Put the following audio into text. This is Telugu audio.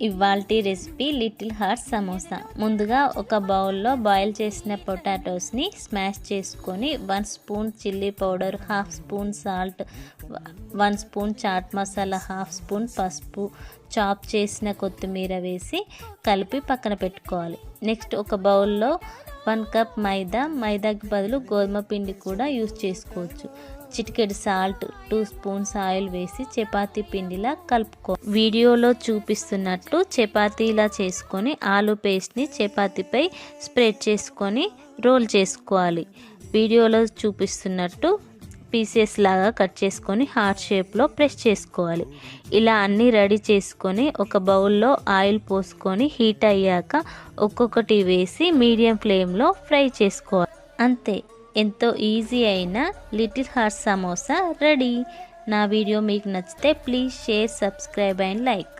ఇవాల్టి రెసిపీ లిటిల్ హార్ట్ సమోసా. ముందుగా ఒక బౌల్లో బాయిల్ చేసిన పొటాటోస్ని స్మాష్ చేసుకొని 1 spoon chilli powder, 1/2 spoon salt, 1 spoon chaat masala, 1/2 spoon పసుపు, చాప్ చేసిన కొత్తిమీర వేసి కలిపి పక్కన పెట్టుకోవాలి. నెక్స్ట్ ఒక బౌల్లో 1 కప్ మైదాకి బదులు గోధుమ పిండి కూడా యూస్ చేసుకోవచ్చు. చిటికెడు సాల్ట్, 2 స్పూన్స్ ఆయిల్ వేసి చపాతీ పిండిలా కలుపుకో. వీడియోలో చూపిస్తున్నట్లు చపాతీలా చేసుకొని ఆలు పేస్ట్ని చపాతీపై స్ప్రెడ్ చేసుకొని రోల్ చేసుకోవాలి. వీడియోలో చూపిస్తున్నట్టు పీసెస్ లాగా కట్ చేసుకొని హార్ట్ షేప్లో ప్రెస్ చేసుకోవాలి. ఇలా అన్నీ రెడీ చేసుకొని ఒక బౌల్లో ఆయిల్ పోసుకొని హీట్ అయ్యాక ఒక్కొక్కటి వేసి మీడియం ఫ్లేమ్లో ఫ్రై చేసుకోవాలి. అంతే, ఎంతో ఈజీ అయిన లిటిల్ హార్ట్ సమోసా రెడీ. నా వీడియో మీకు నచ్చితే please share, subscribe and like.